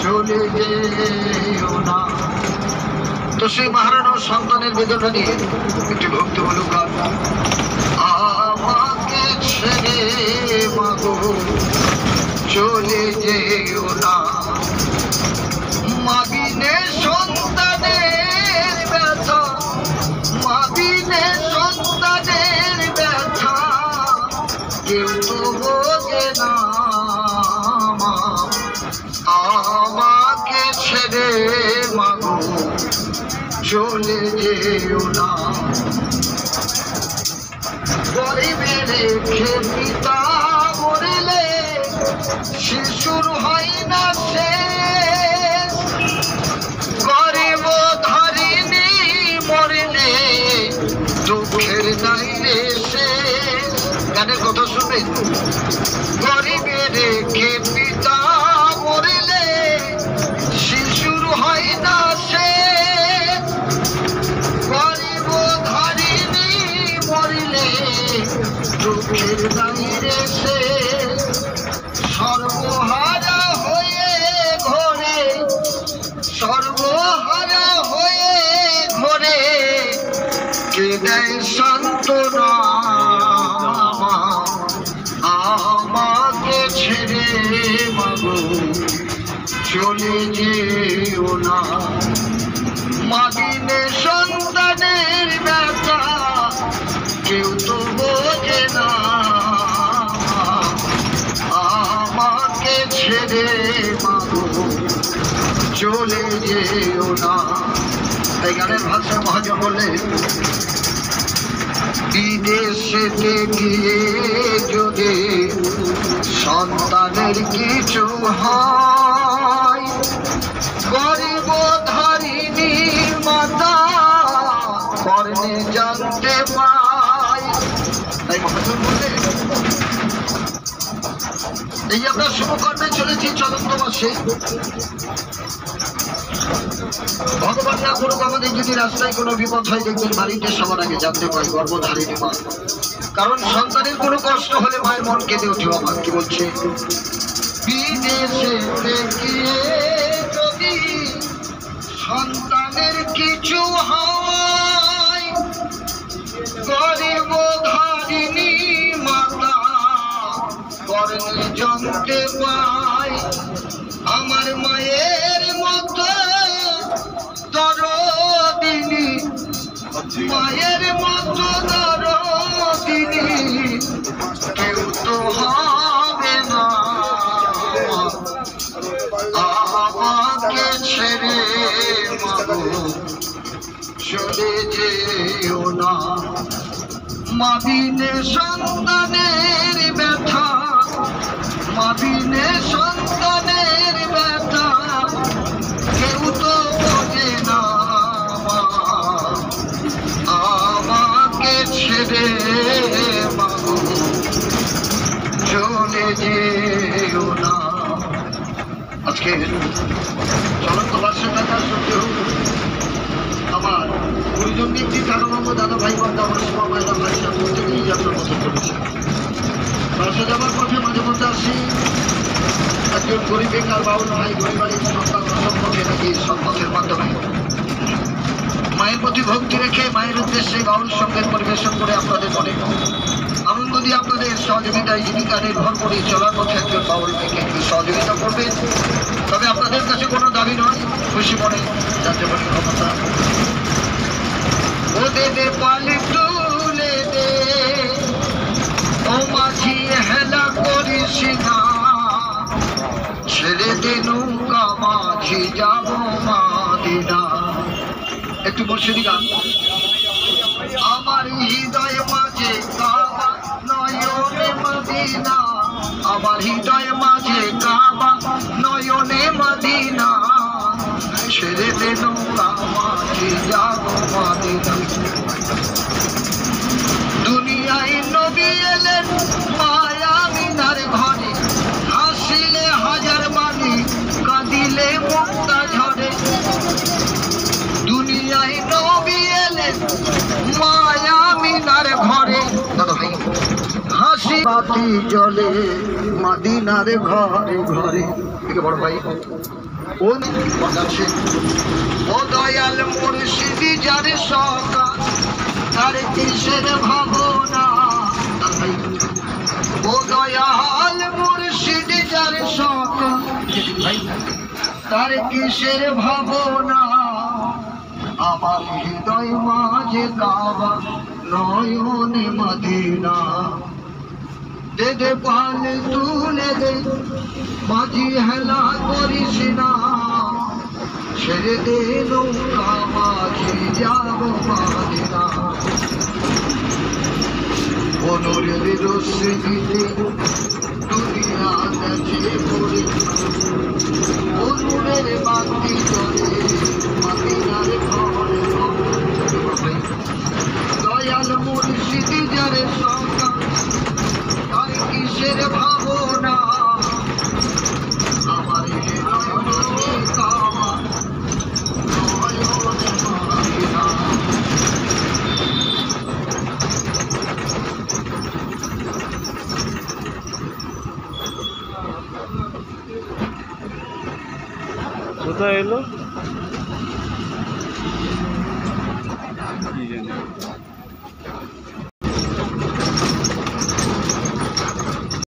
চলে যেও না। তো সেই মহারানা সন্তানের বেদনা নিয়ে একটি ভক্তিমূলক গান। আমাকে ছেড়ে মাগো চলে যেও না, মাবিনে সন্তানের ব্যথা, মাবিনে সন্তানের ব্যথা কেউ তো বোঝে না। আমাকে ছেড়ে মাগো চলে যেও না। গরিবের রেখে পিতা মরিলে শিশুর হয় না শেষ, গরিব ধারিণী মরিলে দুঃখের নাই রে শেষ। গানের কথা শুনবেন। গরিবের রেখে পিতা মরিলে শিশুর হয় না শেষ, গরিব ধারিণী মরিলে দুঃখের নাই রে শেষ। সর্বহারা হয়ে ঘরে, সর্বহারা হয়ে ঘরে কে দেয় সান্ত্বনা। আমাকে ছেড়ে মাগো চলে যেও না, মাবিনে সন্তানের ব্যথা কেউ তো বোঝে না। আমাকে ছেড়ে মাগো চলে যেও না। এই গানের ভাষায় মহাজন বললেন, বিদেশেতে গিয়ে যদি সন্তানের কিছু হয়, গরিব ধারিণী মাতা কর্ণে জানতে পাই। তাই মহাজন বললেন, এই আমরা শুভকর্মে চলেছি চলন্ত মাসে। ভগবান না করুক আমাদের যদি রাস্তায় কোনো বিপদ হয়, দেখবেন বাড়িতে সবার আগে জানতে পাই গর্ভধারিণী মা। কারণ সন্তানের কোনো কষ্ট হলে মায়ের মন কেঁদে ওঠে। আমার কি বলছে, বিদেশে গিয়ে যদি সন্তানের কিছু হয়, গরিব ধারিণী মাতা কর্ণে জানতে পাই। আমার মায়ের মতো দরদিনী, মায়ের মতো দরদিনী কেউ তো হবে না। আমাকে ছেড়ে মাগো চলে যেও না, মাবিনে সন্তানের ব্যথা, মাবিনে সন্তানের ব্যথা কেউ তো বোঝে না। আমাকে ছেড়ে মাগো চলে যেও না। আজকে চলন্ত বাসের কথা সত্ত্বেও আমার গুরুজন ব্যক্তি কারণবঙ্গ দাদা ভাই বান্ধব আমার সভা মায়েরা ভাইরা প্রত্যেকেই যাত্রা পথে চলেছে। বাসে যাওয়ার পথে মাঝে মধ্যে আসি একজন গরিব বেকার বাউল ভাই গরিবাড়ির সন্তান অসম্পর্কে নাকি সম্পর্কের মাধ্যমে মায়ের প্রতি ভক্তি রেখে মায়ের উদ্দেশ্যে বাউল সঙ্গের পরিবেশন করে আপনাদের মনে আনন্দ দিয়ে আপনাদের সহযোগিতায় জীবিকা নির্ভর করে চলার পথে একজন বাউল ভাইকে একটু সহযোগিতা করবেন। তবে আপনাদের কাছে কোনো দাবি নয়, খুশি মনে যাতে বলে ক্ষমতা ও দে দে পালি তুলে দে, ও মাঝি হেলা করিস না, ছেড়ে দে নৌকা মাঝি যাব মাদিনা। একটু মুর্শিদি গান। আমার হৃদয় মাঝে কাবা নয়নে মদিনা, আমার হৃদয় মাঝে কাবা নয়নে মদিনা, ছেড়ে দে নৌকা মাঝি যাব মাদিনা। দুনিয়ায় নবী এলেন মায়া মিনার ঘরে, হাসিলে হাজার বাণী কাঁদিলে মুক্তা ঝরে। দুনিয়ায় নবী এলেন মায়া মিনার ঘরে, হাসি বাতি জ্বলে মদিনার ঘরে ঘরে। একে বড় ভাই ও দয়াল মুর্শিদি যার সকা তার কিসের ভাবনা। ও দয়াল মুর্শিদি যার সকা তার কিসের ভাবনা। আমার হৃদয় মাঝে কাবা নয়নে মদিনা। দে দে পাল তুলে দে মাঝি হেলা করিস না। ছেড়ে দে নৌকা মাঝি যাব মদিনা। অনুরের রশ্মিতে দুনিয়া গেছে পড়ে অনুরের বাতি জ্বলে মদিনার ঘরে ঘরে। দয়াল মুর্শিদি যার সকা তার কিসের ভাবনা। আমার হৃদয় মাঝে কাবা নয়নে মদিনা। কোথায় এলো কি জানি।